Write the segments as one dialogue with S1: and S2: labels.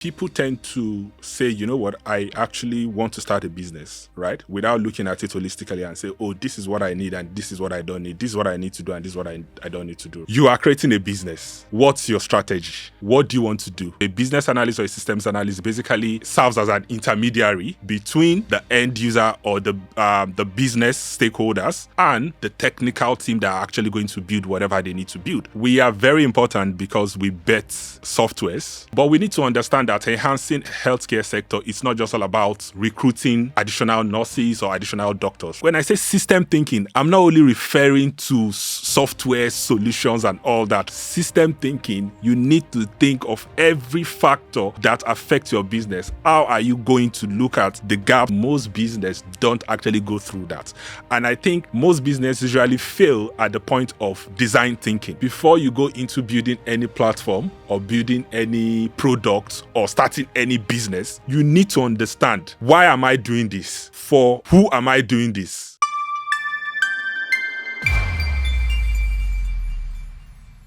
S1: People tend to say, you know what, I actually want to start a business, right? Without looking at it holistically and say, oh, this is what I need and this is what I don't need. This is what I need to do and this is what I don't need to do. You are creating a business. What's your strategy? What do you want to do? A business analyst or a systems analyst basically serves as an intermediary between the end user or the business stakeholders and the technical team that are actually going to build whatever they need to build. We are very important because we bet softwares, but we need to understand that enhancing healthcare sector is not just all about recruiting additional nurses or additional doctors. When I say system thinking, I'm not only referring to software solutions and all that. System thinking, you need to think of every factor that affects your business. How are you going to look at the gap? Most business don't actually go through that. And I think most businesses usually fail at the point of design thinking. Before you go into building any platform or building any product or starting any business, you need to understand, why am I doing this? For who am I doing this?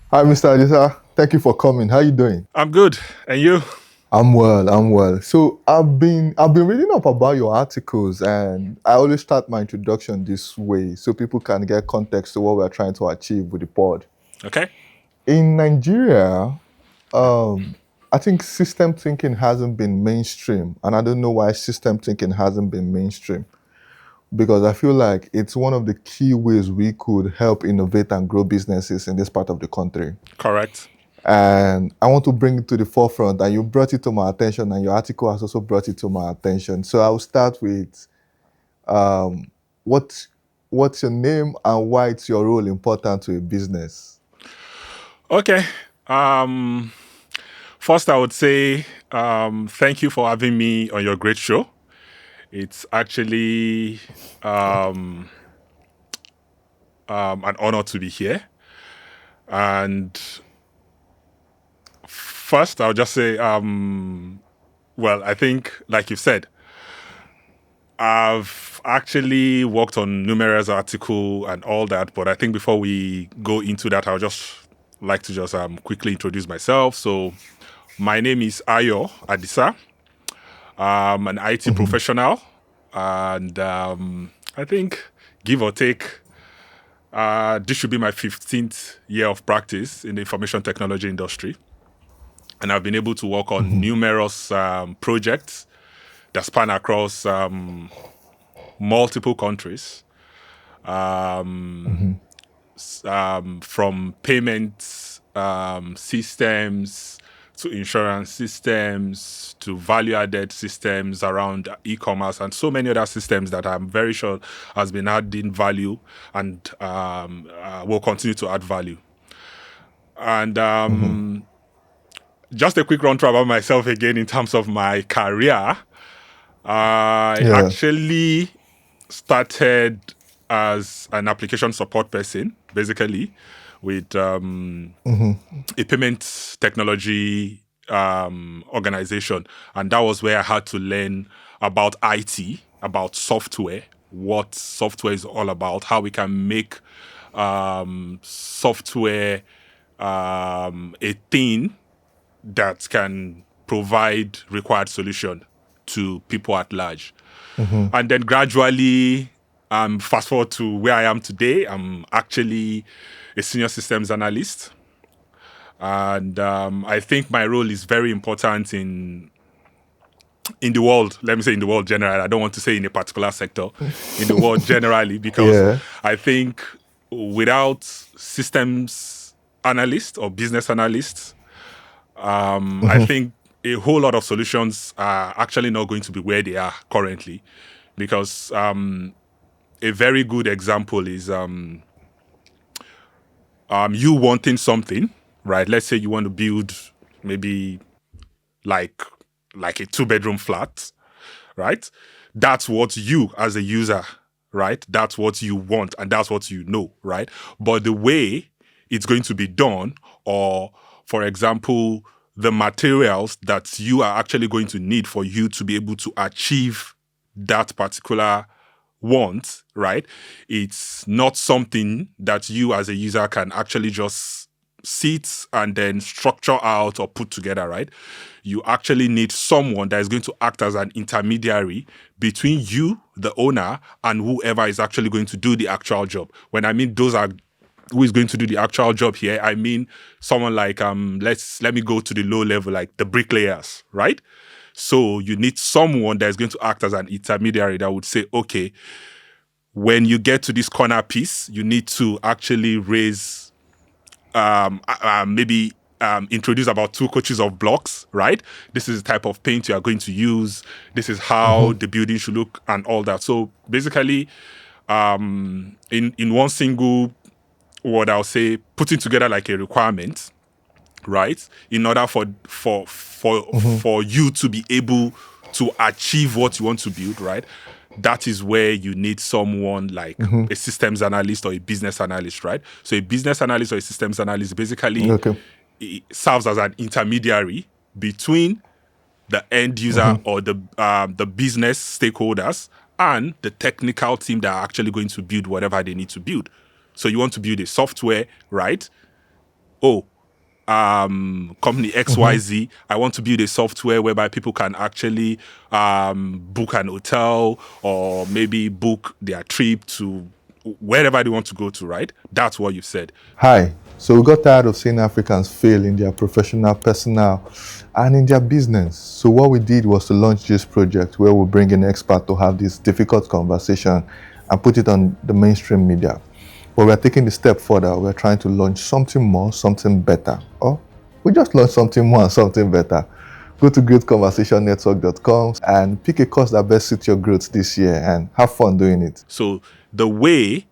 S2: Hi, Mr. Adisa. Thank you for coming. How you doing?
S1: I'm good. And you?
S2: I'm well. I'm well. So I've been reading up about your articles, and I always start my introduction this way so people can get context to what we're trying to achieve with the pod.
S1: Okay.
S2: In Nigeria, I think system thinking hasn't been mainstream, and I don't know why system thinking hasn't been mainstream. Because I feel like it's one of the key ways we could help innovate and grow businesses in this part of the country.
S1: Correct.
S2: And I want to bring it to the forefront, and you brought it to my attention, and your article has also brought it to my attention. So I'll start with um, what what's your name and why it's your role important to a business?
S1: Okay. Um, First, I would say thank you for having me on your great show. It's actually an honor to be here. And first, I'll just say, well, I think, like you said, I've actually worked on numerous articles and all that. But I think before we go into that, I'll just like to just quickly introduce myself. So my name is Ayo Adisa. I'm an IT professional, and I think, give or take, this should be my 15th year of practice in the information technology industry. And I've been able to work on numerous projects that span across multiple countries, from payment systems to insurance systems to value-added systems around e-commerce and so many other systems that I'm very sure has been adding value and will continue to add value. And just a quick run through about myself again in terms of my career. I
S2: Yeah.
S1: actually started as an application support person, basically, with a payment technology organization. And that was where I had to learn about IT, about software, what software is all about, how we can make software a thing that can provide required solution to people at large. And then gradually, fast forward to where I am today, I'm actually a senior systems analyst. And I think my role is very important in the world. Let me say in the world generally. I don't want to say in a particular sector, in the world generally, because
S2: Yeah.
S1: I think without systems analysts or business analysts, I think a whole lot of solutions are actually not going to be where they are currently, because a very good example is you wanting something, right? Let's say you want to build maybe like a 2-bedroom flat, right? That's what you as a user, right? That's what you want and that's what you know, right? But the way it's going to be done, or for example, the materials that you are actually going to need for you to be able to achieve that particular want, right? It's not something that you as a user can actually just sit and then structure out or put together, right? You actually need someone that is going to act as an intermediary between you, the owner, and whoever is actually going to do the actual job. When I mean those are who is going to do the actual job here, I mean someone like let me go to the low level, like the bricklayers, right? So you need someone that is going to act as an intermediary that would say, okay, when you get to this corner piece, you need to actually raise maybe introduce about 2 coaches of blocks, right? This is the type of paint you are going to use. This is how the building should look and all that. So basically, in one single word, I'll say putting together like a requirement, right? In order for you to be able to achieve what you want to build, right? That is where you need someone like a systems analyst or a business analyst, right? So a business analyst or a systems analyst basically
S2: Okay.
S1: it serves as an intermediary between the end user or the business stakeholders and the technical team that are actually going to build whatever they need to build. So you want to build a software, right? Oh, company XYZ, I want to build a software whereby people can actually book an hotel or maybe book their trip to wherever they want to go to, right? That's what you said.
S2: Hi. So we got tired of seeing Africans fail in their professional, personal, and in their business. So what we did was to launch this project where we bring an expert to have this difficult conversation and put it on the mainstream media. But we're taking the step further. We're trying to launch something more, something better. Or we just launched something more and something better. Go to growthconversationnetwork.com and pick a course that best suits your growth this year and have fun doing it.
S1: So the way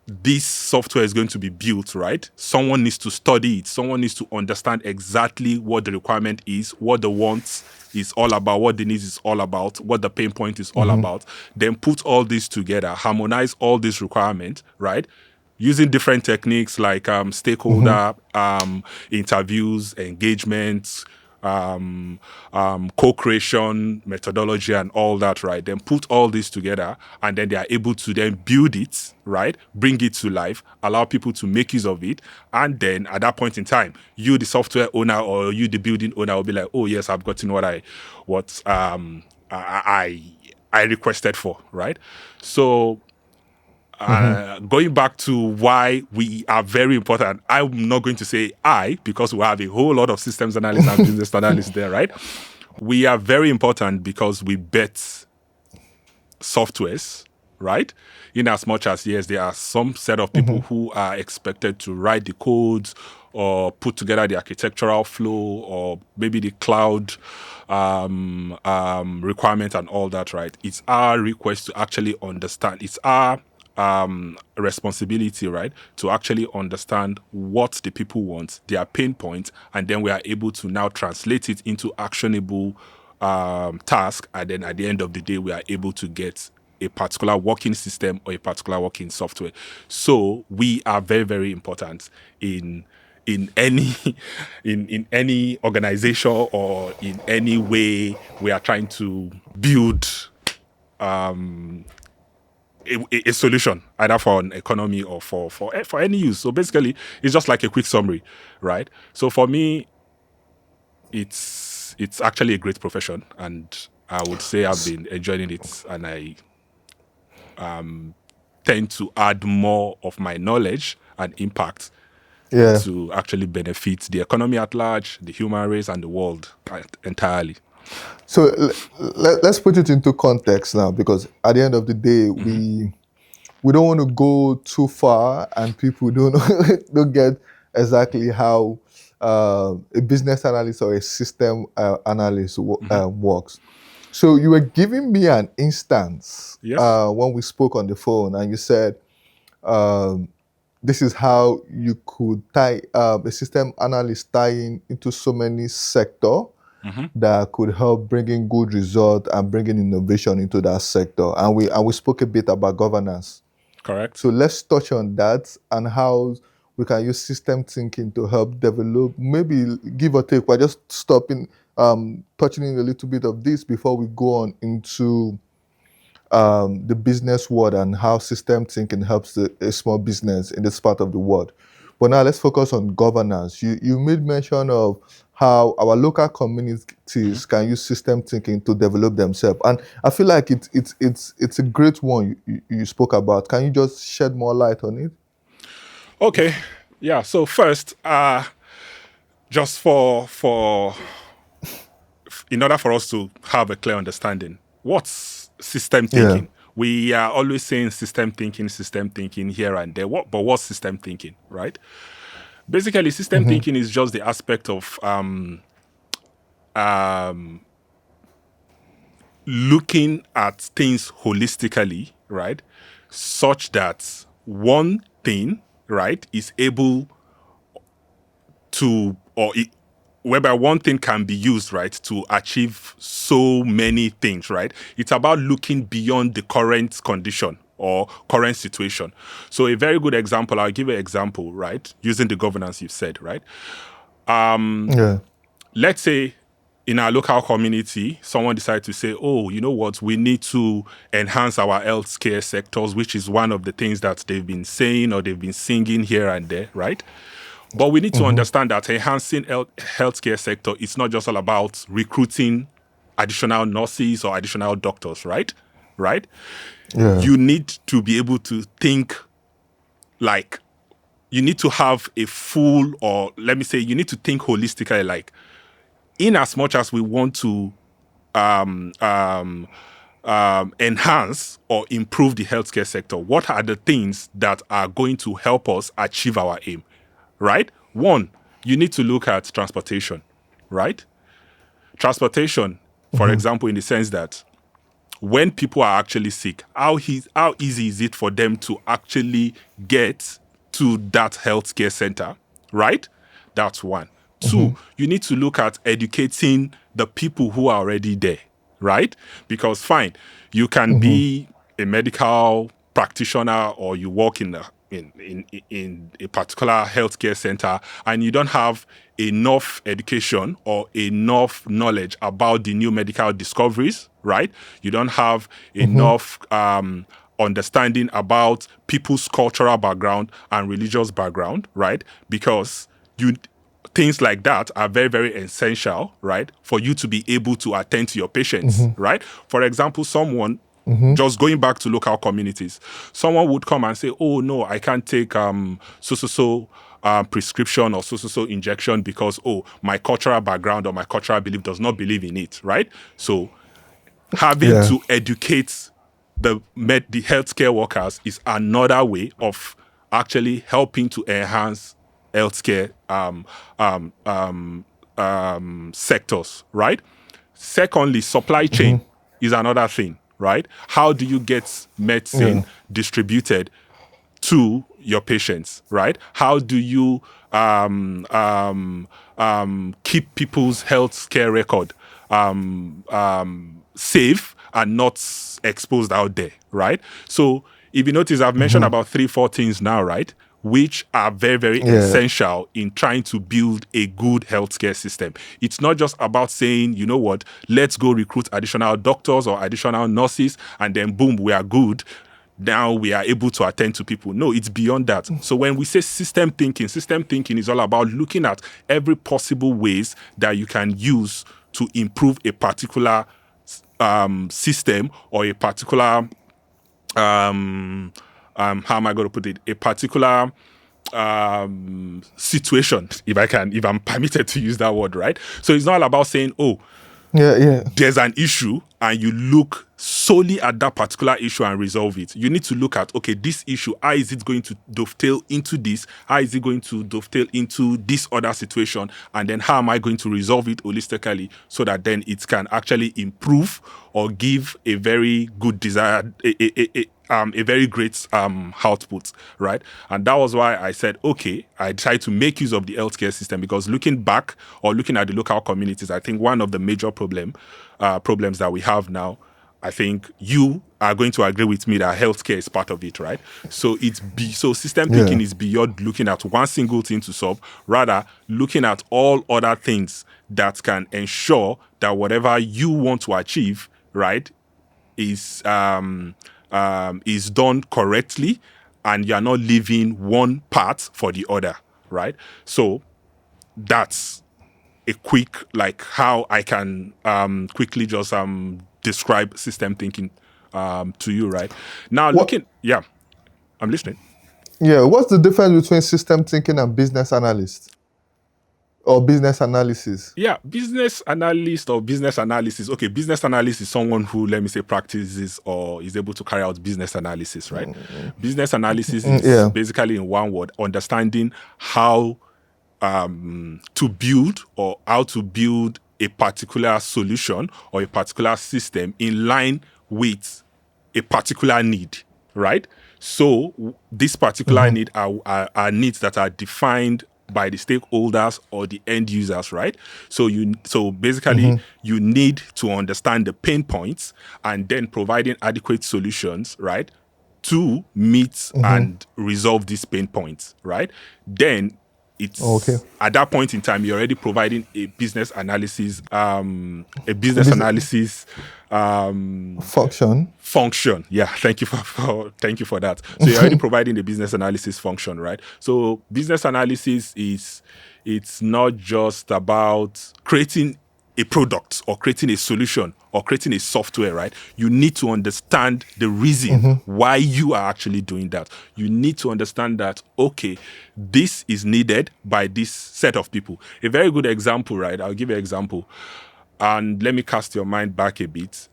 S1: this software is going to be built, right? Someone needs to study it. Someone needs to understand exactly what the requirement is, what the wants is all about, what the needs is all about, what the pain point is all about. Then put all this together, harmonize all these requirements, right? Using different techniques like stakeholder interviews, engagements, co-creation methodology and all that, right? Then put all this together and then they are able to then build it, right? Bring it to life, allow people to make use of it. And then at that point in time, you, the software owner or you, the building owner, will be like, oh yes, I've gotten what I requested for, right? So going back to why we are very important, I'm not going to say I, because we have a whole lot of systems analysts and business analysts there, right? We are very important because we bet softwares, right? In as much as, yes, there are some set of people who are expected to write the codes or put together the architectural flow or maybe the cloud requirement and all that, right? It's our request to actually understand. It's our responsibility, right, to actually understand what the people want, their pain points, and then we are able to now translate it into actionable task, and then at the end of the day, we are able to get a particular working system or a particular working software. So we are very, very important in any in any organization or in any way we are trying to build a solution either for an economy or for any use. So basically, it's just like a quick summary, right? So for me, it's actually a great profession, and I would say I've been enjoying it, and I tend to add more of my knowledge and impact
S2: Yeah.
S1: to actually benefit the economy at large, the human race, and the world entirely.
S2: So let's put it into context now, because at the end of the day, we don't want to go too far, and people don't get exactly how a business analyst or a system analyst works. So you were giving me an instance
S1: Yes.
S2: when we spoke on the phone, and you said this is how you could tie a system analyst tying into so many sector that could help bring in good result and bring in innovation into that sector. And we spoke a bit about governance.
S1: Correct.
S2: So let's touch on that and how we can use system thinking to help develop, maybe give or take. We're just stopping, touching in a little bit of this before we go on into the business world and how system thinking helps a small business in this part of the world. But now let's focus on governance. You made mention of how our local communities can use system thinking to develop themselves, and I feel like it's a great one you spoke about. Can you just shed more light on it?
S1: Okay. Yeah. So first, just for in order for us to have a clear understanding, what's system
S2: Yeah.
S1: thinking? We are always saying system thinking here and there. But what's system thinking, right? Basically, system
S2: Mm-hmm.
S1: thinking is just the aspect of looking at things holistically, right? Such that one thing, right, is able to, whereby one thing can be used, right, to achieve so many things, right? It's about looking beyond the current condition or current situation. So a very good example, I'll give an example, right, using the governance you've said, right?
S2: Yeah.
S1: Let's say in our local community, someone decided to say, oh, you know what, we need to enhance our healthcare sectors, which is one of the things that they've been saying or they've been singing here and there, right? But we need to
S2: Mm-hmm.
S1: understand that enhancing healthcare sector is not just all about recruiting additional nurses or additional doctors, right? Right?
S2: Yeah.
S1: You need to be able to think like you need to have a full, or let me say, you need to think holistically, like in as much as we want to enhance or improve the healthcare sector, what are the things that are going to help us achieve our aim, right? One, you need to look at transportation, right? Transportation, for
S2: Mm-hmm.
S1: example, in the sense that when people are actually sick, how easy is it for them to actually get to that healthcare center, right? That's one.
S2: Mm-hmm.
S1: Two, you need to look at educating the people who are already there, right? Because fine, you can
S2: Mm-hmm.
S1: be a medical practitioner or you work in a particular healthcare center and you don't have enough education or enough knowledge about the new medical discoveries, right? You don't have
S2: Mm-hmm.
S1: enough understanding about people's cultural background and religious background, right? Because you things like that are very, very essential, right? For you to be able to attend to your patients,
S2: Mm-hmm.
S1: right? For example, someone
S2: Mm-hmm.
S1: just going back to local communities, someone would come and say, "Oh no, I can't take prescription or so injection because my cultural background or my cultural belief does not believe in it." Right? So having
S2: Yeah.
S1: to educate the healthcare workers is another way of actually helping to enhance healthcare sectors, right? Secondly, supply
S2: Mm-hmm.
S1: chain is another thing, right? How do you get
S2: Yeah.
S1: medicine distributed to your patients, right? How do you keep people's health care record safe and not exposed out there, right? So if you notice, I've mentioned
S2: Mm-hmm.
S1: about 3, 4 things now, right? Which are very, very
S2: Yeah.
S1: essential in trying to build a good healthcare system. It's not just about saying, you know what, let's go recruit additional doctors or additional nurses, and then boom, we are good. Now we are able to attend to people. No, it's beyond that. So when we say system thinking is all about looking at every possible ways that you can use to improve a particular system or a particular how am I going to put it? A particular situation, if I'm permitted to use that word, right? So it's not all about saying, oh,
S2: Yeah. Yeah.
S1: there's an issue and you look solely at that particular issue and resolve it. You need to look at, okay, this issue, how is it going to dovetail into this? How is it going to dovetail into this other situation? And then how am I going to resolve it holistically so that then it can actually improve or give a very good desired, a very great output, right? And that was why I said, okay, I tried to make use of the healthcare system because looking back or looking at the local communities, I think one of the major problems that we have now, I think you are going to agree with me that healthcare is part of it, right? So so system
S2: Yeah.
S1: thinking is beyond looking at one single thing to solve, rather looking at all other things that can ensure that whatever you want to achieve, right, is done correctly, and you're not leaving one part for the other. right? So that's a quick, like, how I can quickly just describe system thinking to you, right? Now,
S2: What?
S1: yeah, I'm listening.
S2: Yeah. What's the difference between system thinking and business analyst or business analysis?
S1: Yeah, business analyst or business analysis. Okay, business analyst is someone who, let me say, practices or is able to carry out business analysis, right? Business analysis is
S2: Yeah.
S1: basically, in one word, understanding how to build or how to build a particular solution or a particular system in line with a particular need, right? So this particular need are needs that are defined by the stakeholders or the end users, right? So basically you need to understand the pain points and then providing adequate solutions, right, to meet and resolve these pain points, right? Then
S2: Okay.
S1: it's at that point in time you're already providing a business analysis
S2: Business function.
S1: function. Yeah, thank you thank you for that. So you're already providing the business analysis function, right? So business analysis is, it's not just about creating a product or creating a solution or creating a software, right? You need to understand the reason why you are actually doing that. You need to understand that, okay, this is needed by this set of people. A very good example, right? I'll give you an example. And let me cast your mind back a bit.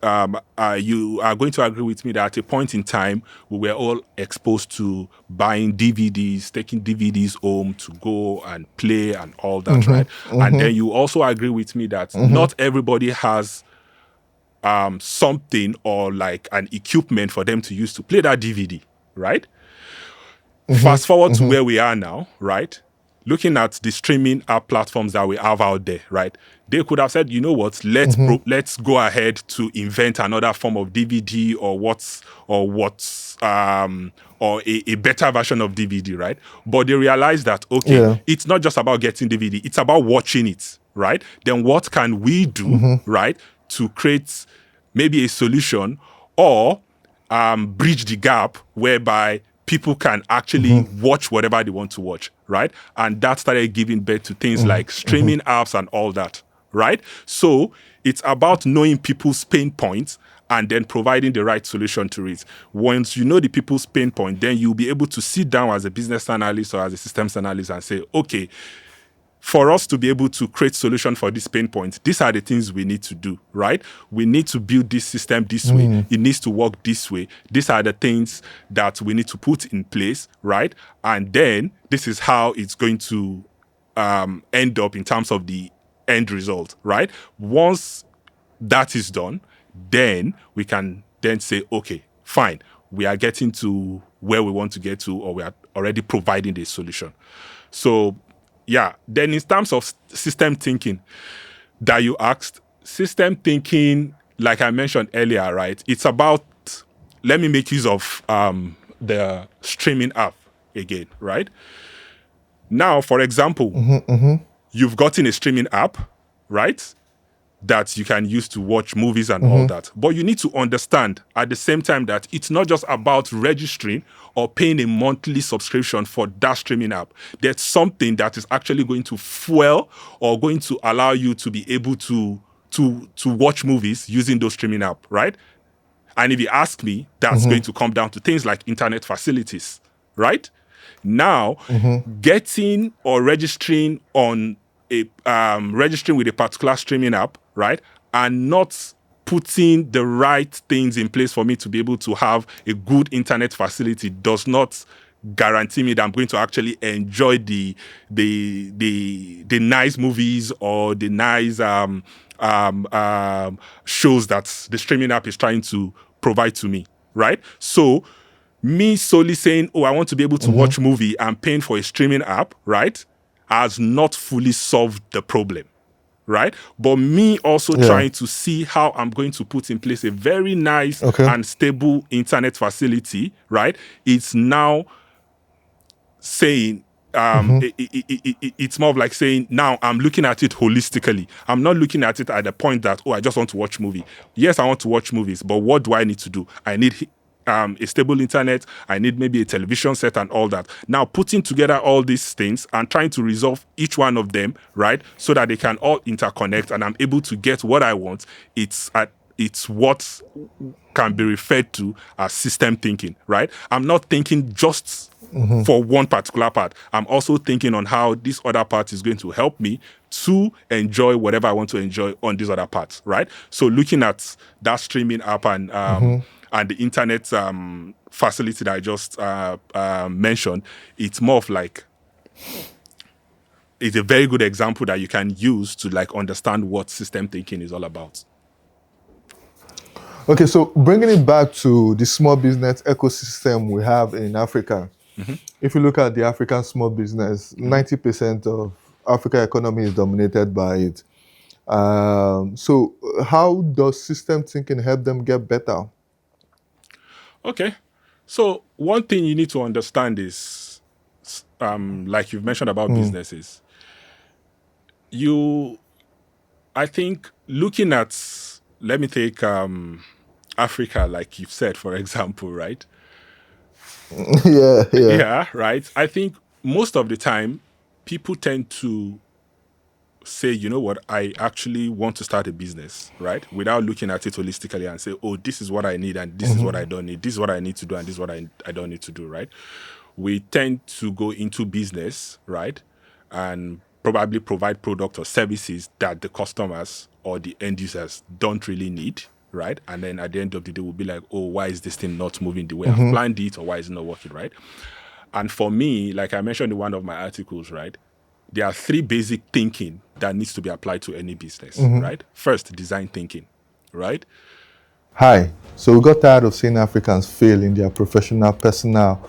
S1: You are going to agree with me that at a point in time, we were all exposed to buying DVDs, taking DVDs home to go and play and all that, right? And then you also agree with me that not everybody has something or like an equipment for them to use to play that DVD, right? Fast forward to where we are now, right? Looking at the streaming app platforms that we have out there, right? They could have said, you know what, let's go ahead to invent another form of DVD or a better version of DVD, right? But they realized that, okay, it's not just about getting DVD, it's about watching it, right? Then what can we do, right, to create maybe a solution or bridge the gap whereby people can actually watch whatever they want to watch, right? And that started giving birth to things like streaming apps and all that, right? So it's about knowing people's pain points and then providing the right solution to it. Once you know the people's pain point, then you'll be able to sit down as a business analyst or as a systems analyst and say, okay, for us to be able to create solution for this pain point, these are the things we need to do, right? We need to build this system this way. It needs to work this way. These are the things that we need to put in place, right? And then this is how it's going to end up in terms of the end result, right? Once that is done, then we can then say, okay, fine, we are getting to where we want to get to, or we are already providing the solution. So yeah, then in terms of system thinking that you asked, system thinking, like I mentioned earlier, right? It's about, let me make use of the streaming app again, right? Now, for example, you've gotten a streaming app, right, that you can use to watch movies and all that. But you need to understand at the same time that it's not just about registering or paying a monthly subscription for that streaming app. There's something that is actually going to fuel or going to allow you to be able to watch movies using those streaming app, right? And if you ask me, that's going to come down to things like internet facilities, right? Now, getting or registering on a registering with a particular streaming app, right, and not putting the right things in place for me to be able to have a good internet facility does not guarantee me that I'm going to actually enjoy the nice movies or the nice shows that the streaming app is trying to provide to me, right? So me solely saying, oh, I want to be able to watch movie and paying for a streaming app, right, has not fully solved the problem, right? But me also trying to see how I'm going to put in place a very nice and stable internet facility, right? It's now saying, it's more of like saying, now I'm looking at it holistically. I'm not looking at it at the point that, oh, I just want to watch movie. Yes, I want to watch movies, but what do I need to do? I need a stable internet. I need maybe a television set and all that. Now, putting together all these things and trying to resolve each one of them, right, so that they can all interconnect and I'm able to get what I want. It's what can be referred to as system thinking, right? I'm not thinking just for one particular part. I'm also thinking on how this other part is going to help me to enjoy whatever I want to enjoy on these other parts, right? So looking at that streaming app and the internet facility that I just mentioned, it's more of like it's a very good example that you can use to like understand what system thinking is all about.
S2: Okay, so bringing it back to the small business ecosystem we have in Africa, if you look at the African small business, 90% of Africa economy is dominated by it. So how does system thinking help them get better?
S1: Okay. So one thing you need to understand is, like you've mentioned about businesses, I think looking at, let me take Africa, like you've said, for example, right?
S2: Yeah.
S1: Yeah, right. I think most of the time people tend to say, you know what, I actually want to start a business, right? Without looking at it holistically and say, oh, this is what I need and this is what I don't need. This is what I need to do and this is what I don't need to do, right? We tend to go into business, right? And probably provide products or services that the customers or the end users don't really need, right? And then at the end of the day, we'll be like, oh, why is this thing not moving the way I've planned it, or why is it not working, right? And for me, like I mentioned in one of my articles, right, there are three basic thinking that needs to be applied to any business, right? First, design thinking, right?
S2: Hi. So we got tired of seeing Africans fail in their professional, personal,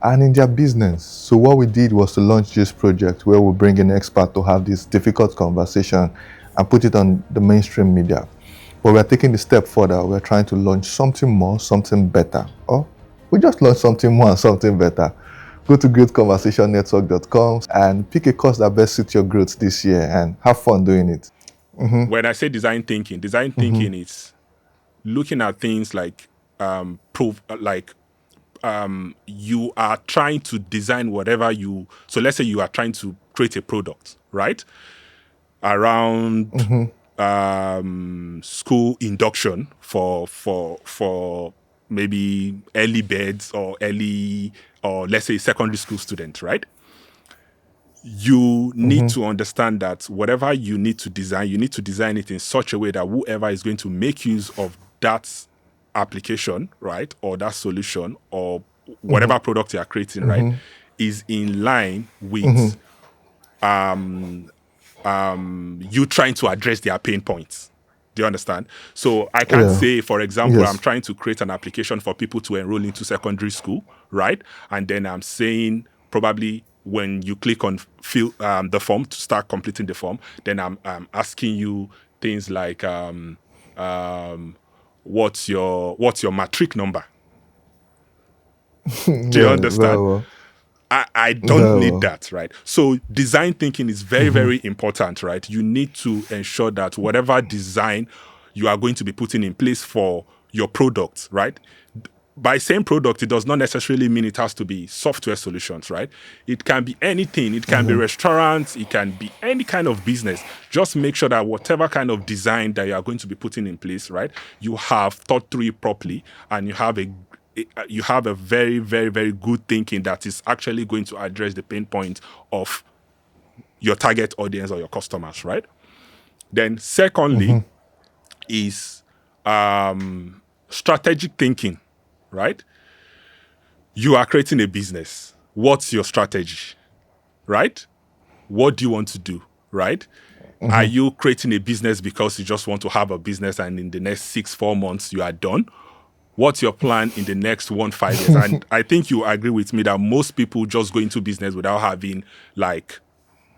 S2: and in their business. So what we did was to launch this project where we bring in experts to have this difficult conversation and put it on the mainstream media. But we're taking the step further. We're trying to launch something more, something better. Or we just launched something more and something better. Go to growthconversationnetwork.com and pick a course that best suits your growth this year and have fun doing it.
S1: When I say design thinking is looking at things like you are trying to design whatever you. So let's say you are trying to create a product, right? Around school induction for maybe early birds or let's say secondary school students, right? You need to understand that whatever you need to design it in such a way that whoever is going to make use of that application, right, or that solution or whatever product you are creating, right, is in line with you trying to address their pain points. Do you understand? So I can say, for example,
S2: Yes.
S1: I'm trying to create an application for people to enroll into secondary school, right? And then I'm saying probably when you click on fill the form to start completing the form, then I'm asking you things like what's your matric number? Do you
S2: Yeah,
S1: understand?
S2: very well.
S1: I don't
S2: Very
S1: need
S2: well.
S1: that, right? So design thinking is very, very important, right? You need to ensure that whatever design you are going to be putting in place for your product, right? By saying product, it does not necessarily mean it has to be software solutions, right? It can be anything. It can be restaurants. It can be any kind of business. Just make sure that whatever kind of design that you are going to be putting in place, right, you have thought through it properly and you have a very, very, very good thinking that is actually going to address the pain point of your target audience or your customers, right? Then secondly is strategic thinking, right? You are creating a business. What's your strategy, right? What do you want to do, right? Are you creating a business because you just want to have a business and in the next 4 months you are done? What's your plan in the next 5 years? And I think you agree with me that most people just go into business without having like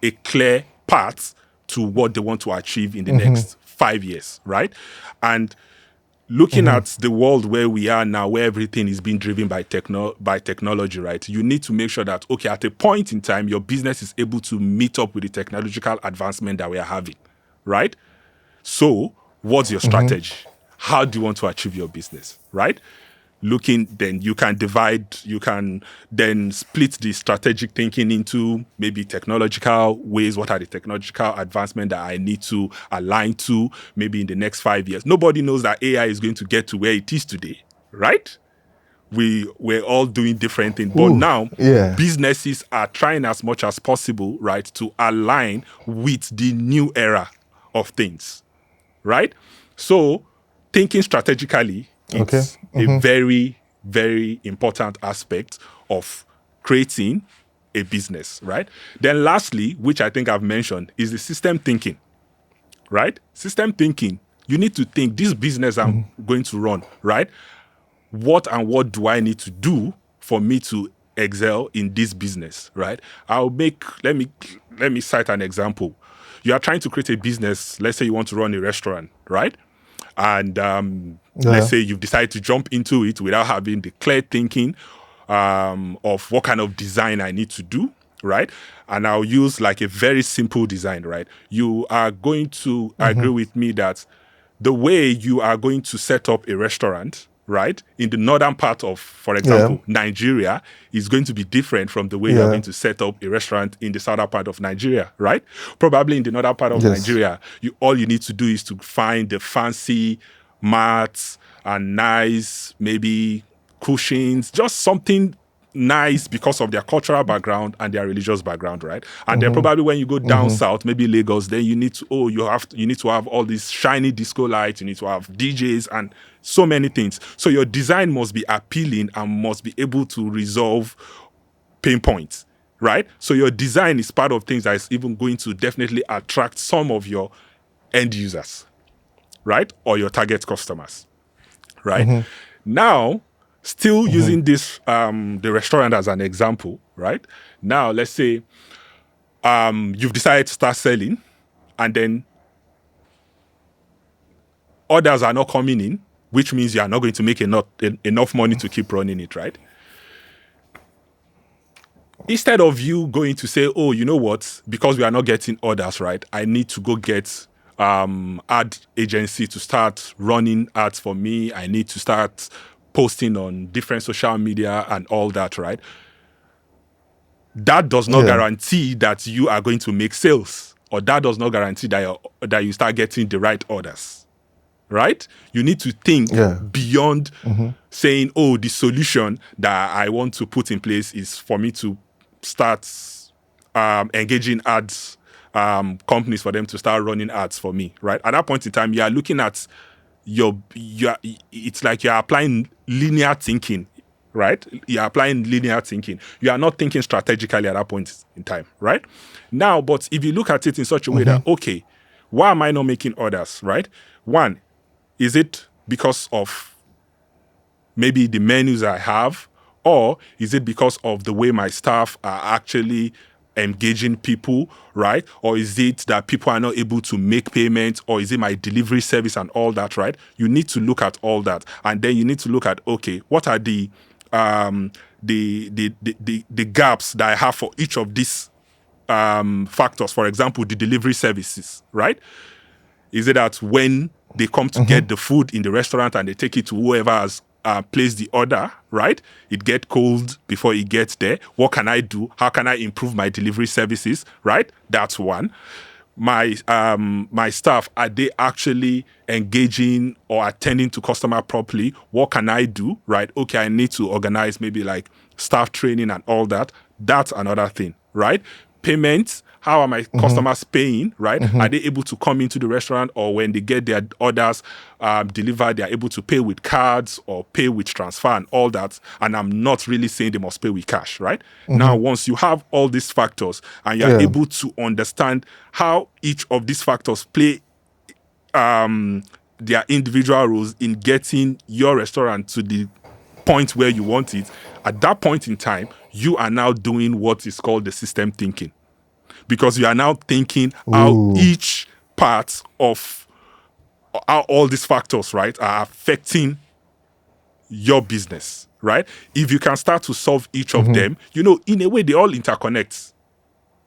S1: a clear path to what they want to achieve in the next 5 years, right? And looking at the world where we are now, where everything is being driven by technology, right? You need to make sure that, okay, at a point in time, your business is able to meet up with the technological advancement that we are having, right? So what's your strategy? How do you want to achieve your business, right? then you can then split the strategic thinking into maybe technological ways. What are the technological advancements that I need to align to maybe in the next 5 years? Nobody knows that AI is going to get to where it is today, right? We're all doing different things. But
S2: Ooh,
S1: now
S2: yeah.
S1: businesses are trying as much as possible, right, to align with the new era of things, right? So thinking strategically,
S2: Okay.
S1: it's a very, very important aspect of creating a business, right? Then lastly, which I think I've mentioned, is the system thinking, right? System thinking, you need to think this business I'm going to run, right? What do I need to do for me to excel in this business, right? Let me cite an example. You are trying to create a business. Let's say you want to run a restaurant, right? And let's
S2: Yeah.
S1: say you've decided to jump into it without having the clear thinking of what kind of design I need to do, right? And I'll use like a very simple design, right? You are going to agree with me that the way you are going to set up a restaurant, right, in the northern part of, for
S2: Yeah.
S1: example, Nigeria, is going to be different from the way you are
S2: Yeah.
S1: going to set up a restaurant in the southern part of Nigeria, right? Probably in the northern part of
S2: Yes.
S1: Nigeria, all you need to do is to find the fancy mats and nice, maybe cushions, just something nice because of their cultural background and their religious background, right? And then probably when you go down south, maybe Lagos, then you need to you need to have all these shiny disco lights, you need to have DJs and so many things. So your design must be appealing and must be able to resolve pain points, right? So your design is part of things that is even going to definitely attract some of your end users, right? Or your target customers, right? Now, still using this the restaurant as an example, right? Now, let's say you've decided to start selling, and then orders are not coming in, which means you are not going to make enough money to keep running it, right? Instead of you going to say, oh, you know what, because we are not getting orders, right, I need to go get ad agency to start running ads for me. I need to start posting on different social media and all that, right? That does not
S2: Yeah.
S1: guarantee that you are going to make sales, or that does not guarantee that you start getting the right orders, right? You need to think
S2: Yeah.
S1: beyond saying, oh, the solution that I want to put in place is for me to start engaging ads companies for them to start running ads for me, right? At that point in time, you are looking at it's like you're applying linear thinking, right? You're applying linear thinking. You are not thinking strategically at that point in time, right? Now, but if you look at it in such a way that, okay, why am I not making orders, right? One, is it because of maybe the menus I have, or is it because of the way my staff are actually engaging people, right? Or is it that people are not able to make payments, or is it my delivery service and all that, right? You need to look at all that, and then you need to look at, okay, what are the gaps that I have for each of these factors? For example, the delivery services, right? Is it that when they come to get the food in the restaurant and they take it to whoever has placed the order, right? It gets cold before it gets there. What can I do? How can I improve my delivery services, right? That's one. My staff, are they actually engaging or attending to customer properly? What can I do, right? Okay, I need to organize maybe like staff training and all that. That's another thing, right? Payments, how are my customers paying, right? Are they able to come into the restaurant, or when they get their orders delivered, they are able to pay with cards or pay with transfer and all that? And I'm not really saying they must pay with cash, right? Now, once you have all these factors and you're able to understand how each of these factors play their individual roles in getting your restaurant to the point where you want it, at that point in time, you are now doing what is called the system thinking. Because you are now thinking how each part of how all these factors, right, are affecting your business, right? If you can start to solve each of them, in a way, they all interconnect.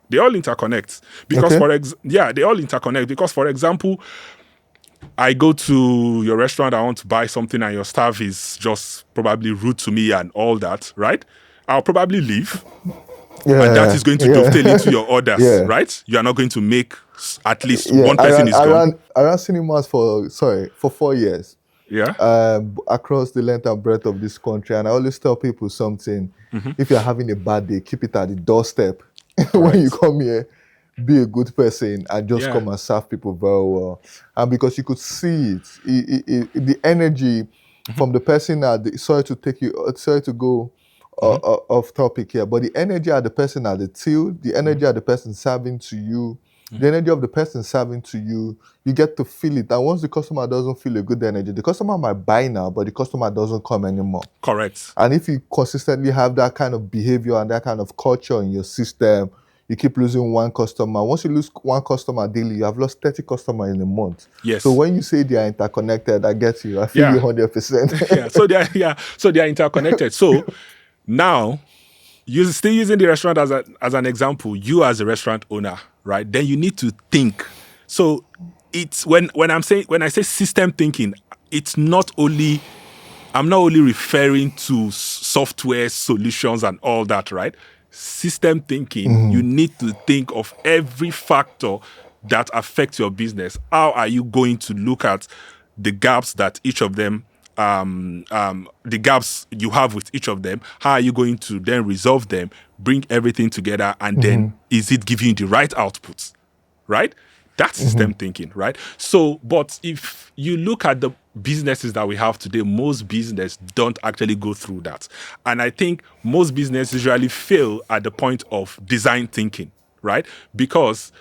S1: They all interconnect because,
S2: Okay.
S1: they all interconnect because, for example, I go to your restaurant, I want to buy something, and your staff is just probably rude to me and all that, right? I'll probably leave, and that
S2: Yeah,
S1: is going to dovetail
S2: yeah,
S1: into your orders,
S2: yeah,
S1: right? You are not going to make at least
S2: yeah.
S1: one person is gone.
S2: I ran cinemas for 4 years,
S1: Yeah,
S2: across the length and breadth of this country, and I always tell people something: if you're having a bad day, keep it at the doorstep. When you
S1: correct.
S2: come here, be a good person and just
S1: Yeah,
S2: come and serve people very well. And because you could see the energy from the person sorry to take you, sorry to go off topic here, but the energy of the person at the till, the energy of the person serving to you, the energy of the person serving to you, you get to feel it. And once the customer doesn't feel a good energy, the customer might buy now, but the customer doesn't come anymore.
S1: correct.
S2: And if you consistently have that kind of behavior and that kind of culture in your system, you keep losing one customer. Once you lose one customer daily, you have lost 30 customers in a month. So
S1: Yes.
S2: when you say they are interconnected, I get you. I feel you
S1: Yeah.
S2: 100%.
S1: Yeah. So they are interconnected. So now you still using the restaurant as an example, you as a restaurant owner, right? Then you need to think. So it's when I say system thinking, it's not only I'm not only referring to software solutions and all that, right? System thinking, you need to think of every factor that affects your business. How are you going to look at the gaps that each of them, the gaps you have with each of them? How are you going to then resolve them, bring everything together, and then is it giving you the right outputs? Right? That's system thinking, right? So, but if you look at the businesses that we have today, most businesses don't actually go through that. And I think most businesses usually fail at the point of design thinking, right? Because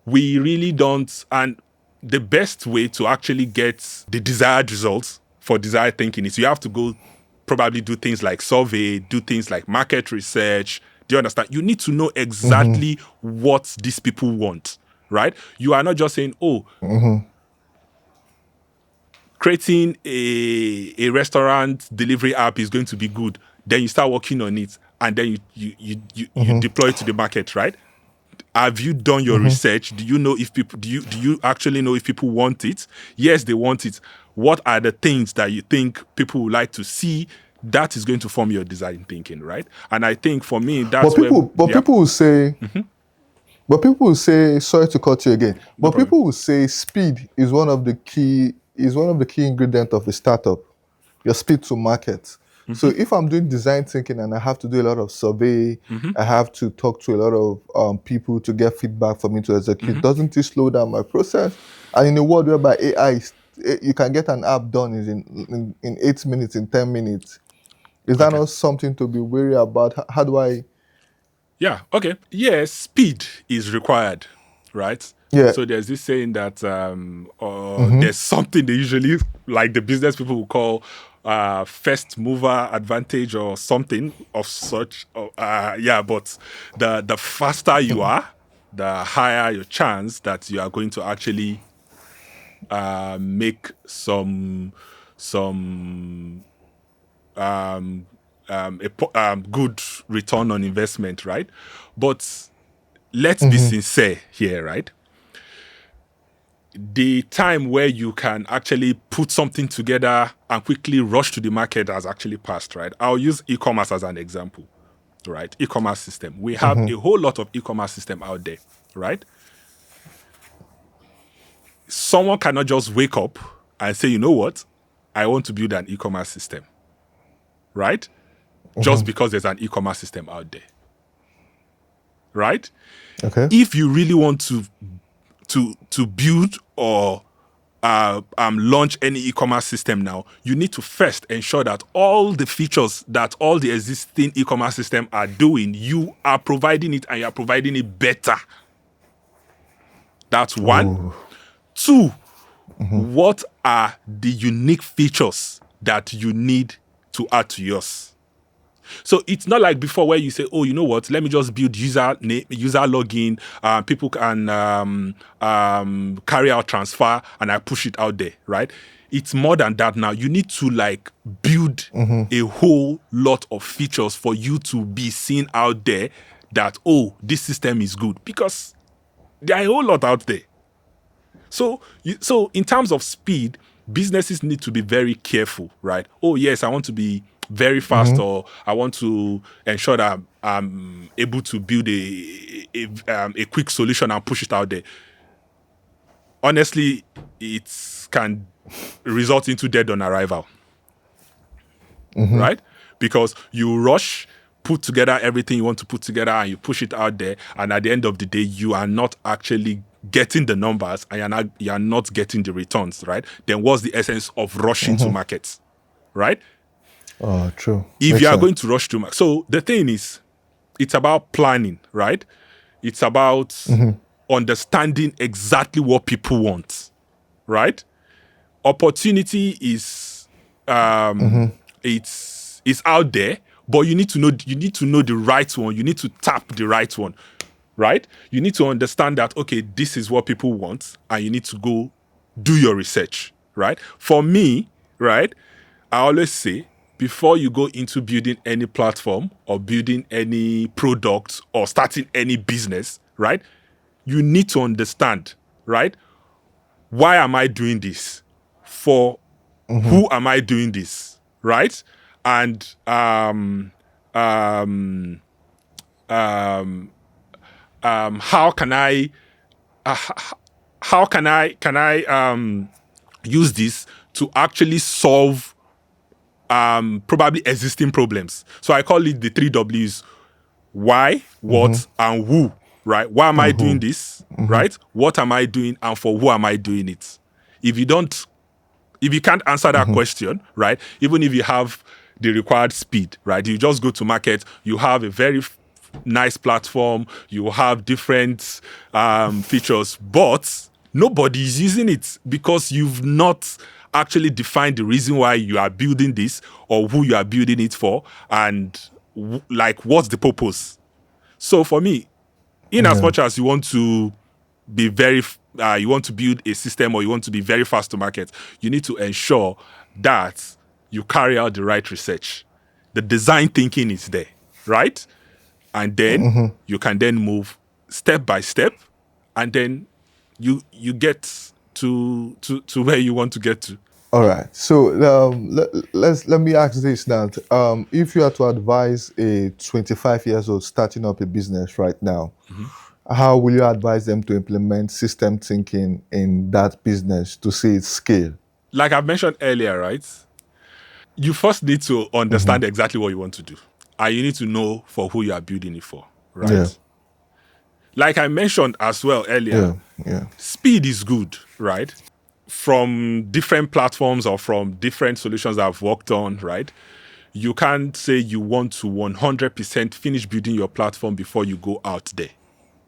S1: we really don't, and the best way to actually get the desired results for desired thinking is you have to go probably do things like survey, do things like market research. Do you understand? You need to know exactly what these people want, right? You are not just saying, oh, creating a restaurant delivery app is going to be good. Then you start working on it and then you deploy it to the market, right? Have you done your research? Do you know if people do you actually know if people want it? Yes, they want it. What are the things that you think people would like to see? That is going to form your design thinking, right? And I think for me,
S2: but
S1: that's where
S2: people, but
S1: yeah,
S2: people will say, but people will say, sorry to cut you again,
S1: no
S2: but
S1: problem.
S2: people will say speed is one of the key ingredients of a startup. Your speed to market. So if I'm doing design thinking and I have to do a lot of survey, I have to talk to a lot of people to get feedback for me to execute, doesn't it slow down my process? And in a world whereby AI, you can get an app done in 8 minutes, in 10 minutes. Is that
S1: Okay.
S2: not something to be wary about? How do I?
S1: Yeah, okay. Yes, speed is required, right?
S2: Yeah.
S1: So there's this saying that there's something they usually, like the business people will call first mover advantage or something of such. Yeah, but the faster you are, the higher your chance that you are going to actually make some good return on investment, right? But let's be sincere here, right? The time where you can actually put something together and quickly rush to the market has actually passed, right? I'll use e-commerce as an example, right? E-commerce system. We have a whole lot of e-commerce system out there, right? Someone cannot just wake up and say, you know what? I want to build an e-commerce system, right? Just because there's an e-commerce system out there, right?
S2: Okay.
S1: If you really want to build or launch any e-commerce system now, you need to first ensure that all the features that all the existing e-commerce system are doing, you are providing it and you are providing it better. That's one. Two, what are the unique features that you need to add to yours? So it's not like before where you say, oh, you know what, let me just build user login, people can carry out transfer and I push it out there, right? It's more than that now. You need to like build a whole lot of features for you to be seen out there that, oh, this system is good, because there are a whole lot out there. So in terms of speed, businesses need to be very careful, right? Oh yes, I want to be very fast, or I want to ensure that I'm able to build a quick solution and push it out there. Honestly, it can result into dead on arrival, right? Because you rush, put together everything you want to put together, and you push it out there, and at the end of the day, you are not actually getting the numbers, and you're not getting the returns, right? Then what's the essence of rushing to markets, right?
S2: Oh, true.
S1: If
S2: Makes
S1: you are
S2: sense.
S1: going to rush to market, so the thing is, it's about planning, right? It's about understanding exactly what people want, right? Opportunity is it's out there, but you need to know the right one. You need to tap the right one, right? You need to understand that, okay, this is what people want, and you need to go do your research, right? For me, right, I always say, before you go into building any platform or building any product or starting any business, right, you need to understand, right, why am I doing this? For who am I doing this? Right? And how can I use this to actually solve probably existing problems? So I call it the 3 W's: why, what, and who, right? Why am I
S2: And
S1: doing
S2: who?
S1: this, right? What am I doing, and for who am I doing it? If you can't answer that question, right, even if you have the required speed, right, you just go to market, you have a very nice platform, you have different features, but nobody is using it because you've not actually defined the reason why you are building this, or who you are building it for, and like, what's the purpose. So for me, in as
S2: Yeah.
S1: much as you want to be you want to build a system, or you want to be very fast to market, you need to ensure that you carry out the right research. The design thinking is there, right? And then you can then move step by step, and then you get to where you want to get to.
S2: All right. So let me ask this now. If you are to advise a 25 years old starting up a business right now, how will you advise them to implement system thinking in that business to see its scale?
S1: Like I've mentioned earlier, right? You first need to understand exactly what you want to do, and you need to know for who you are building it for,
S2: Yeah.
S1: right? Like I mentioned as well earlier,
S2: Yeah. Yeah.
S1: speed is good, right? From different platforms or from different solutions I've worked on, right? You can't say you want to 100% finish building your platform before you go out there,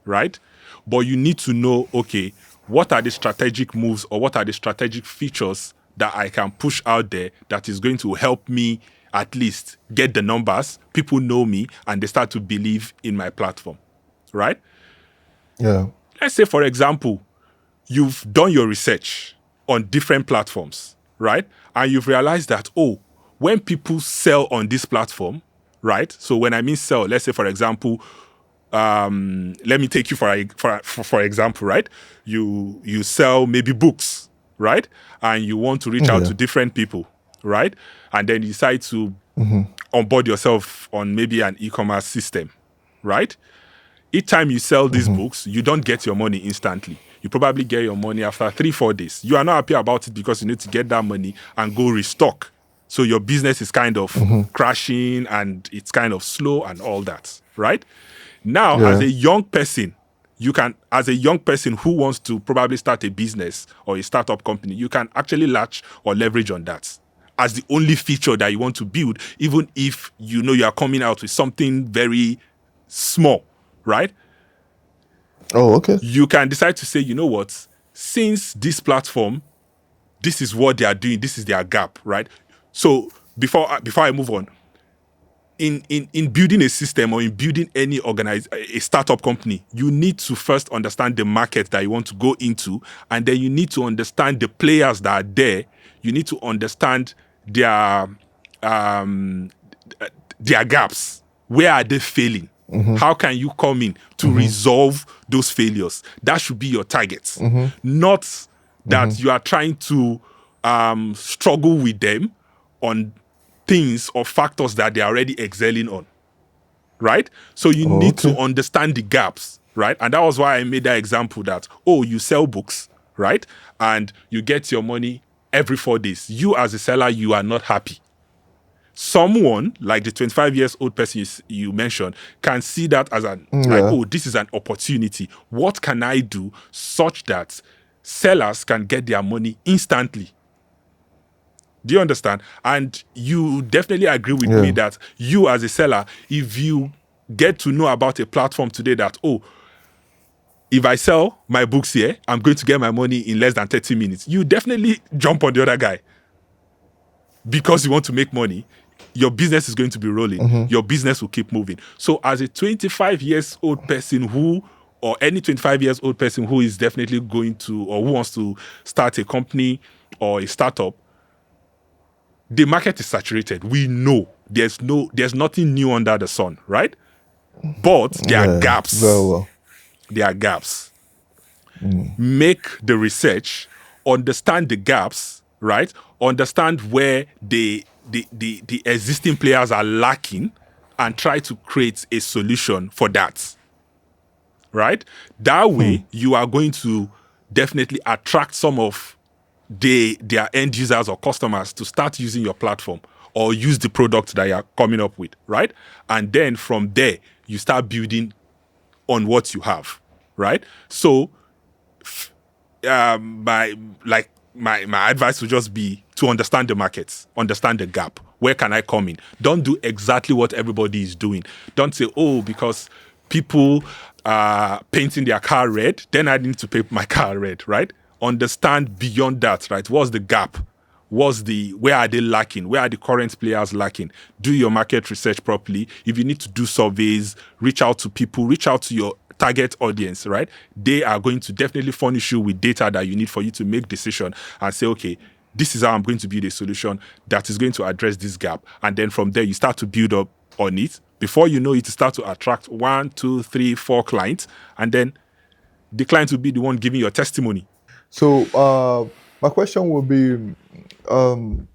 S1: right? But you need to know, okay, what are the strategic moves, or what are the strategic features that I can push out there that is going to help me at least get the numbers, people know me, and they start to believe in my platform, right?
S2: Yeah.
S1: Let's say, for example, you've done your research on different platforms, right? And you've realized that, oh, when people sell on this platform, right? So when I mean sell, let's say, for example, let me take you for example, right? You sell maybe books, right? And you want to reach out
S2: Yeah.
S1: to different people, right? And then you decide to onboard yourself on maybe an e-commerce system, right? Each time you sell these books, you don't get your money instantly. You probably get your money after 3-4 days. You are not happy about it because you need to get that money and go restock. So your business is kind of crashing, and it's kind of slow and all that, right? Now, as
S2: Yeah.
S1: a young person, as a young person who wants to probably start a business or a startup company, you can actually latch or leverage on that as the only feature that you want to build, even if you know you are coming out with something very small, right?
S2: Oh, okay.
S1: You can decide to say, you know what, since this platform, this is what they are doing, this is their gap, right? So before I move on, in building a system, or in building a startup company, you need to first understand the market that you want to go into, and then you need to understand the players that are there. You need to understand um, their gaps. Where are they failing? How can you come in to resolve those failures? That should be your target. Not that you are trying to struggle with them on things or factors that they are already excelling on, right? So you
S2: Oh,
S1: need to
S2: okay.
S1: understand the gaps, right? And that was why I made that example that, oh, you sell books, right? And you get your money every 4 days. You as a seller, you are not happy. Someone like the 25 years old person you mentioned can see that as an like,
S2: Yeah.
S1: oh, this is an opportunity. What can I do such that sellers can get their money instantly? Do you understand? And you definitely agree with me
S2: Yeah.
S1: that you as a seller, if you get to know about a platform today that, oh, if I sell my books here, I'm going to get my money in less than 30 minutes. You definitely jump on the other guy because you want to make money. Your business is going to be rolling. Your business will keep moving. So as a 25 years old person or any 25 years old person who is definitely going to, or who wants to start a company or a startup, the market is saturated. We know there's nothing new under the sun, right? But there are
S2: Yeah. Very
S1: gaps.
S2: well.
S1: There are gaps. Make the research, understand the gaps, right? Understand where the existing players are lacking and try to create a solution for that, right? That way, you are going to definitely attract some of their end users or customers to start using your platform or use the product that you're coming up with, right? And then from there, you start building on what you have, right? So my advice would just be to understand the markets, understand the gap. Where can I come in? Don't do exactly what everybody is doing. Don't say, oh, because people are painting their car red, then I need to paint my car red, right? Understand beyond that, right? What's the gap? Where are they lacking? Where are the current players lacking? Do your market research properly. If you need to do surveys, reach out to people, reach out to your target audience, right? They are going to definitely furnish you with data that you need for you to make decision and say, okay, this is how I'm going to build a solution that is going to address this gap. And then from there, you start to build up on it. Before you know it, you start to attract 1, 2, 3, 4 clients. And then the client will be the one giving your testimony.
S2: So my question will be to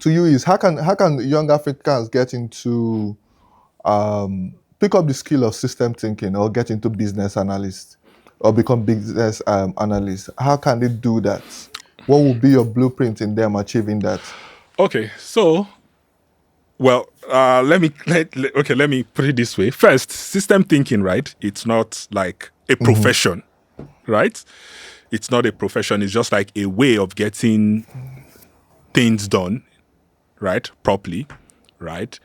S2: you is how can young Africans get into pick up the skill of system thinking or get into business analyst or become business analyst? How can they do that? What will be your blueprint in them achieving that?
S1: Okay, so well, let me put it this way. First, system thinking, right? It's not like a profession, right? It's not a profession. It's just like a way of getting things done, right? Properly, right?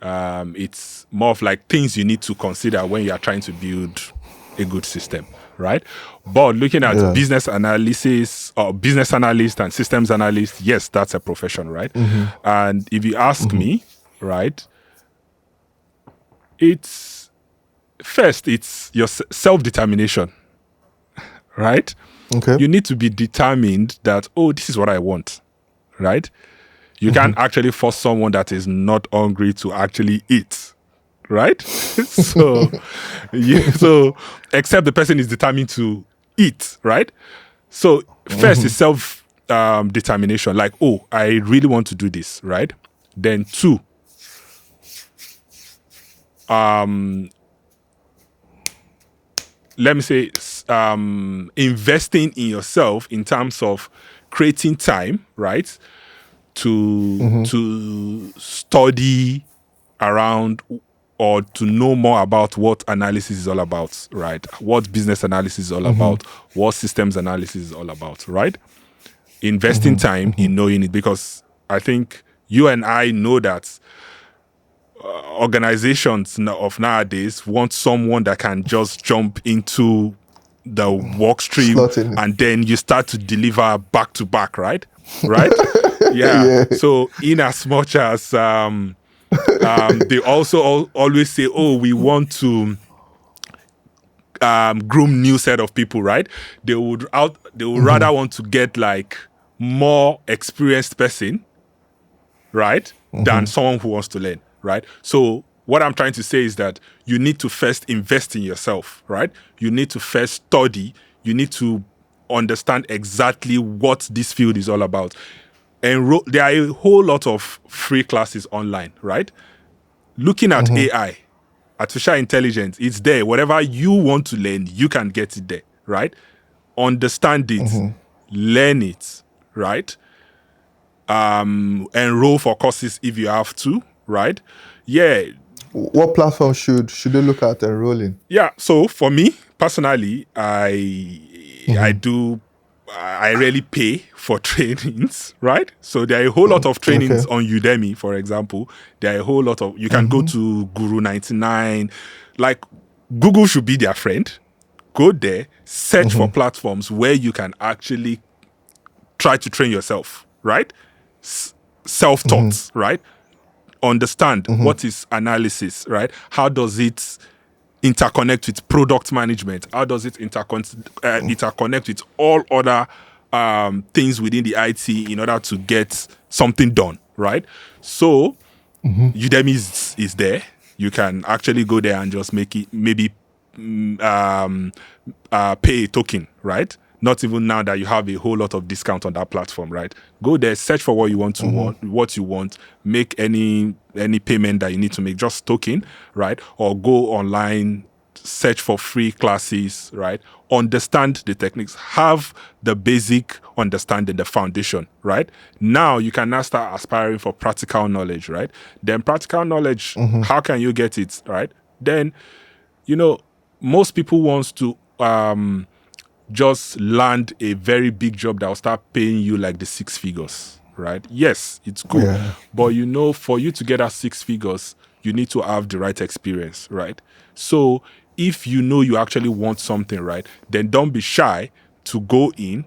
S1: It's more of like things you need to consider when you are trying to build a good system, right? But looking at
S2: Yeah.
S1: business analysis or business analyst and systems analyst, yes, that's a profession, right? And if you ask me, right, it's your self-determination, right?
S2: Okay.
S1: You need to be determined that, oh, this is what I want, right? You can't actually force someone that is not hungry to actually eat, right? so except the person is determined to eat, right? So first is self determination, like, oh, I really want to do this, right? Then 2, let me say, investing in yourself in terms of creating time, right? To study around or to know more about what analysis is all about, right? What business analysis is all about, what systems analysis is all about, right? Investing time in knowing it, because I think you and I know that organizations of nowadays want someone that can just jump into the work stream
S2: Slot in.
S1: and then you start to deliver back to back, right? Right? Yeah.
S2: Yeah.
S1: So in as much as they also always say, oh, we want to groom new set of people, right? They would rather want to get like more experienced person, right, than someone who wants to learn, right? So what I'm trying to say is that you need to first invest in yourself, right? You need to first study. You need to understand exactly what this field is all about. There are a whole lot of free classes online, right? Looking at AI, artificial intelligence, it's there. Whatever you want to learn, you can get it there, right? Understand it, learn it, right? Enroll for courses if you have to, right? Yeah.
S2: What platform should they look at enrolling?
S1: Yeah. So for me personally, I rarely pay for trainings, right? So there are a whole lot of trainings on Udemy, for example. There are a whole lot of, you can go to Guru 99. Like, Google should be their friend. Go there, search for platforms where you can actually try to train yourself, right? Self-taught, right? Understand what is analysis, right? How does it interconnect with product management? How does it interconnect with all other things within the IT in order to get something done, right? So Udemy is there. You can actually go there and just make it, maybe pay a token, right? Not even now that you have a whole lot of discount on that platform, right? Go there, search for what you want to what you want, make any payment that you need to make, just token, right? Or go online, search for free classes, right? Understand the techniques, have the basic understanding, the foundation, right? Now you can now start aspiring for practical knowledge, right? Then practical knowledge, how can you get it, right? Then, most people wants to just land a very big job that will start paying you like the 6 figures, right? Yes, it's cool. Yeah. But for you to get that 6 figures, you need to have the right experience, right? So if you actually want something, right, then don't be shy to go in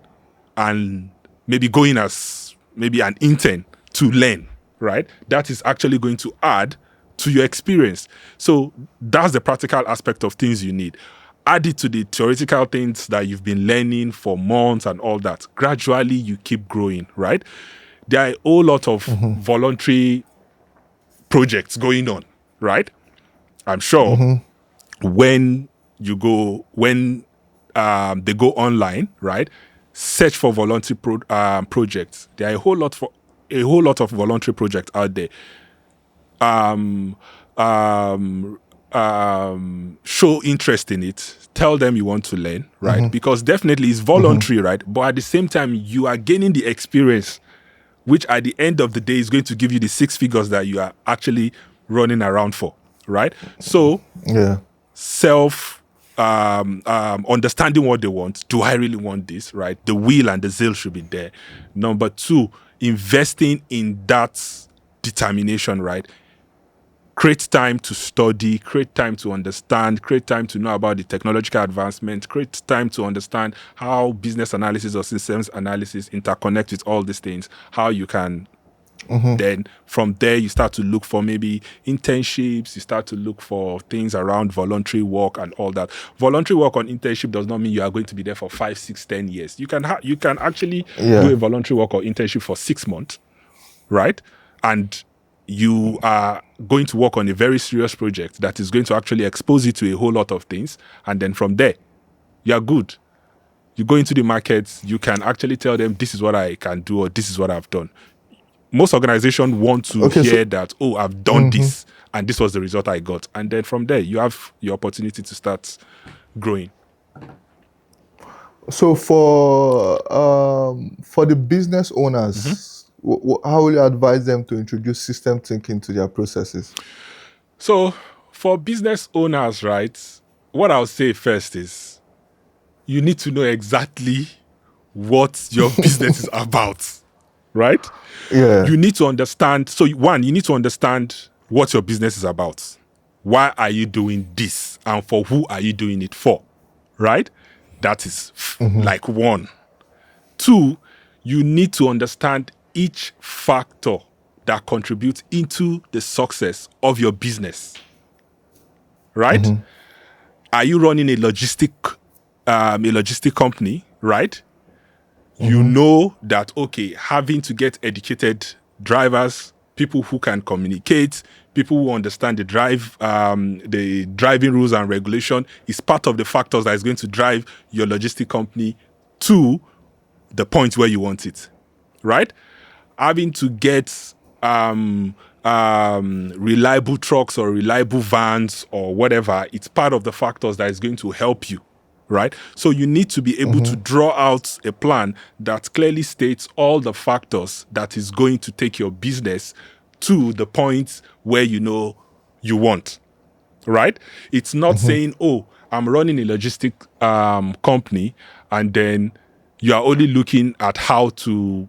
S1: and maybe go in as maybe an intern to learn, right? That is actually going to add to your experience. So that's the practical aspect of things you need. Add it to the theoretical things that you've been learning for months and all that. Gradually, you keep growing, right? There are a whole lot of voluntary projects going on, right? I'm sure when they go online, right? Search for voluntary projects. There are a whole lot of voluntary projects out there. Show interest in it. Tell them you want to learn, right? Because definitely it's voluntary, right? But at the same time, you are gaining the experience, which at the end of the day is going to give you the 6 figures that you are actually running around for, right? So, understanding what they want. Do I really want this, right? The will and the zeal should be there. Number 2, investing in that determination, right? Create time to study, create time to understand, create time to know about the technological advancement, create time to understand how business analysis or systems analysis interconnect with all these things, how you can then from there you start to look for maybe internships, you start to look for things around voluntary work and all that. Voluntary work on internship does not mean you are going to be there for 5, 6, 10 years. You can actually do a voluntary work or internship for 6 months, right? And you are going to work on a very serious project that is going to actually expose you to a whole lot of things. And then from there, you are good. You go into the markets, you can actually tell them, this is what I can do or this is what I've done. Most organizations want to hear that, oh, I've done this and this was the result I got. And then from there, you have your opportunity to start growing.
S2: So for the business owners, how will you advise them to introduce system thinking to their processes?
S1: So for business owners, right, what I'll say first is you need to know exactly what your business is about, right?
S2: Yeah.
S1: You need to understand. So one, you need to understand what your business is about. Why are you doing this? And for who are you doing it for, right? That is like 1. 2, you need to understand each factor that contributes into the success of your business, right? Are you running a logistic company, right? You know that, okay, having to get educated drivers, people who can communicate, people who understand the driving rules and regulation is part of the factors that is going to drive your logistic company to the point where you want it, right? Having to get reliable trucks or reliable vans or whatever, it's part of the factors that is going to help you, right? So you need to be able to draw out a plan that clearly states all the factors that is going to take your business to the point where you know you want, right? It's not saying, oh, I'm running a logistic company, and then you are only looking at how to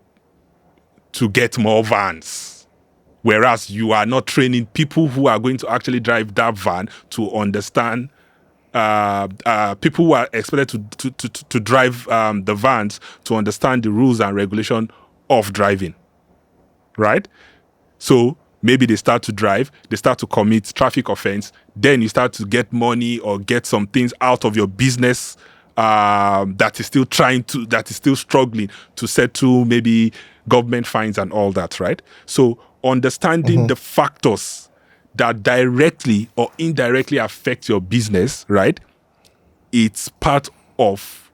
S1: get more vans, whereas you are not training people who are going to actually drive that van to understand. People who are expected to drive the vans to understand the rules and regulation of driving, right? So maybe they start to drive, they start to commit traffic offense, then you start to get money or get some things out of your business that is still struggling to settle maybe government fines and all that, right? So understanding the factors that directly or indirectly affect your business, right? It's part of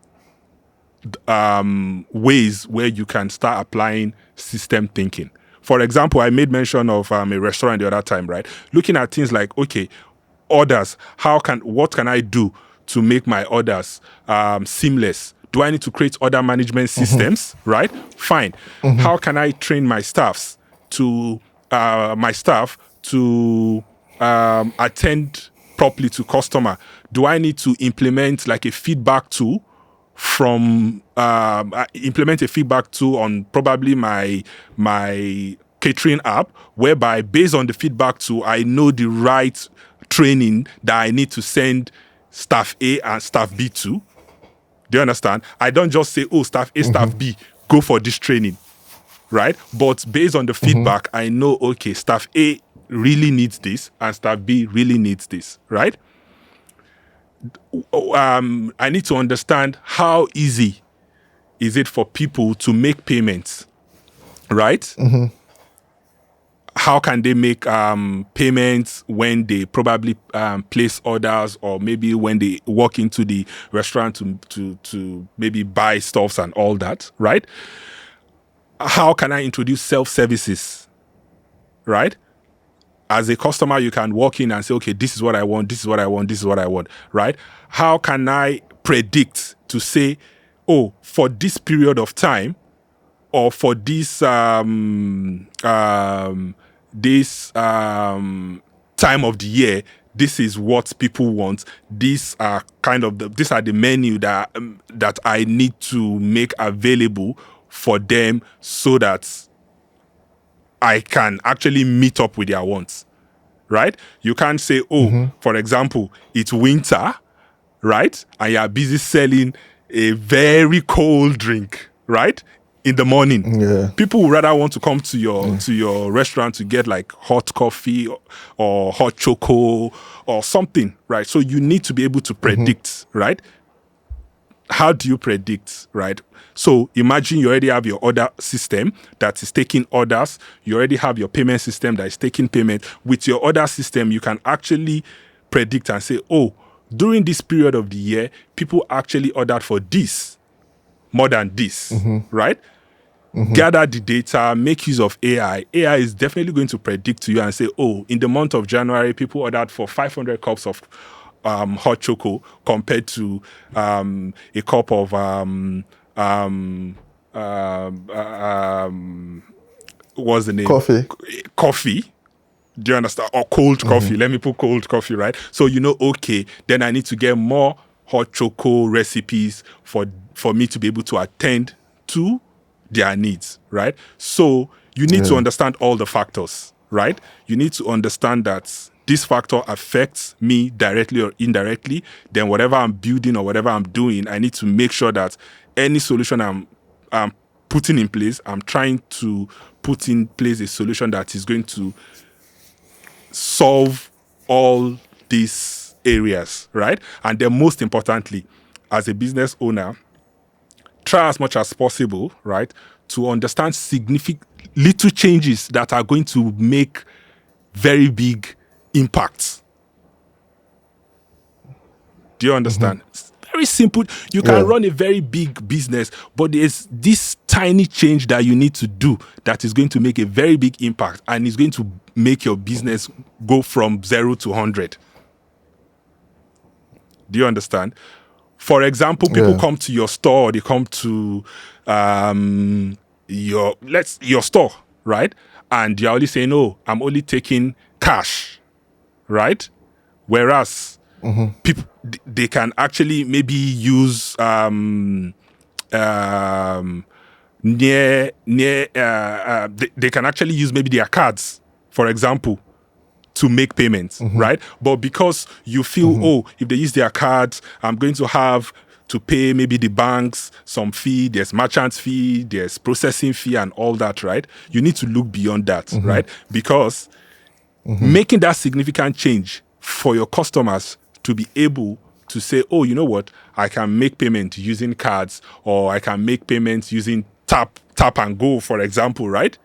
S1: ways where you can start applying system thinking. For example, I made mention of a restaurant the other time, right? Looking at things like, okay, orders. What can I do to make my orders seamless? Do I need to create order management systems, right? Fine. How can I train my staff to attend properly to customer? Do I need to implement like a feedback tool implement a feedback tool on probably my catering app, whereby based on the feedback tool, I know the right training that I need to send staff A and staff B to? Do you understand? I don't just say, oh, staff A, staff B, go for this training, right? But based on the feedback, I know, okay, staff A really needs this and staff B really needs this, right? I need to understand how easy is it for people to make payments, right? How can they make payments when they probably place orders, or maybe when they walk into the restaurant to maybe buy stuffs and all that, right? How can I introduce self-services, right? As a customer, you can walk in and say, okay, this is what I want, this is what I want, this is what I want, right? How can I predict to say, oh, for this period of time, or for this time of the year, this is what people want. These are the menu that I need to make available for them, so that I can actually meet up with their wants, right? You can't say, oh, for example, it's winter, right? And you are busy selling a very cold drink, right? In the morning.
S2: Yeah.
S1: People would rather want to come to your restaurant to get like hot coffee or hot choco or something, right? So you need to be able to predict, right? How do you predict, right? So imagine you already have your order system that is taking orders. You already have your payment system that is taking payment. With your order system, you can actually predict and say, oh, during this period of the year, people actually ordered for this more than this, right? Gather the data, make use of AI. AI is definitely going to predict to you and say, oh, in the month of January, people ordered for 500 cups of hot choco compared to a cup of what's the name? Coffee. Do you understand? Or cold coffee. Let me put cold coffee, right? So okay, then I need to get more hot choco recipes for me to be able to attend to their needs, right? So you need to understand all the factors, right? You need to understand that this factor affects me directly or indirectly. Then whatever I'm building or whatever I'm doing, I need to make sure that any solution I'm putting in place, I'm trying to put in place a solution that is going to solve all these areas, right? And then most importantly, as a business owner, try as much as possible, right, to understand significant little changes that are going to make very big impacts. Do you understand? very simple. You can run a very big business, but there's this tiny change that you need to do that is going to make a very big impact, and is going to make your business go from 0 to 100. Do you understand? For example, people come to your store, or they come to your store, right? And you're only saying, "Oh, I'm only taking cash," right? Whereas people, they can actually maybe use they can actually use maybe their cards, for example, to make payments, right? But because you feel, oh, if they use their cards, I'm going to have to pay maybe the banks some fee, there's merchant fee, there's processing fee and all that, right? You need to look beyond that, right? Because making that significant change for your customers to be able to say, oh, you know what, I can make payment using cards, or I can make payments using tap and go, for example, right?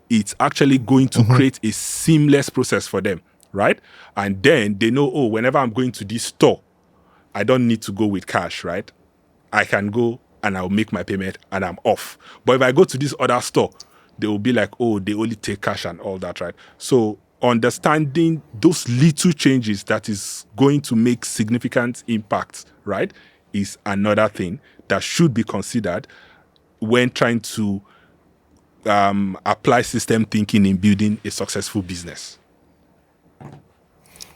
S1: It's actually going to create a seamless process for them, right? And then they know, oh, whenever I'm going to this store, I don't need to go with cash, right? I can go and I'll make my payment and I'm off. But if I go to this other store, they will be like, oh, they only take cash and all that, right? So understanding those little changes that is going to make significant impact, right, is another thing that should be considered when trying to apply system thinking in building a successful business.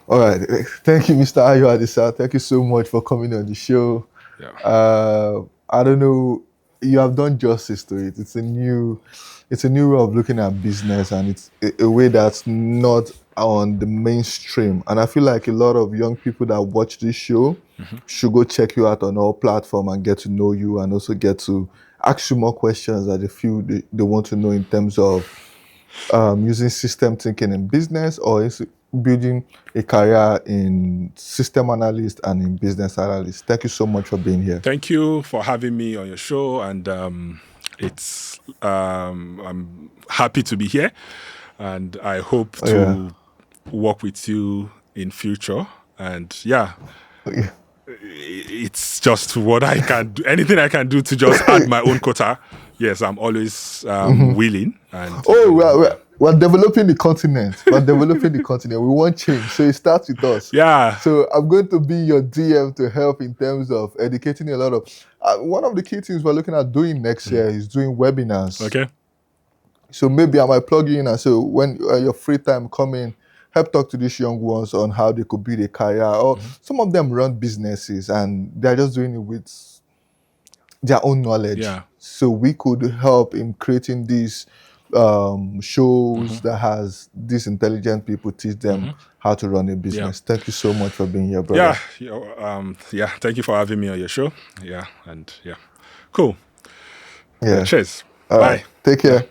S2: All right. Thank you, Mr. Ayo Adisa. Thank you so much for coming on the show.
S1: Yeah.
S2: I don't know, you have done justice to it. It's a new way of looking at business, and it's a way that's not on the mainstream. And I feel like a lot of young people that watch this show should go check you out on all platforms and get to know you, and also get to ask you more questions that they feel they want to know in terms of using system thinking in business, or is building a career in system analyst and in business analyst. Thank you so much for being here.
S1: Thank you for having me on your show, and I'm happy to be here, and I hope to work with you in future. And it's just what I can do. Anything I can do to just add my own quota. Yes, I'm always willing. And
S2: we're developing the continent. We're developing the continent. We want change, so it starts with us.
S1: Yeah.
S2: So I'm going to be your DM to help in terms of educating a lot of. One of the key things we're looking at doing next year is doing webinars.
S1: Okay.
S2: So maybe I might plug you in, and so when your free time come in, help talk to these young ones on how they could build a career. Or some of them run businesses and they're just doing it with their own knowledge.
S1: Yeah.
S2: So we could help in creating these shows that has these intelligent people, teach them how to run a business. Thank you so much for being here, brother.
S1: Thank you for having me on your show. Cool.
S2: Yeah.
S1: Cheers.
S2: All
S1: Bye.
S2: Right. Take care.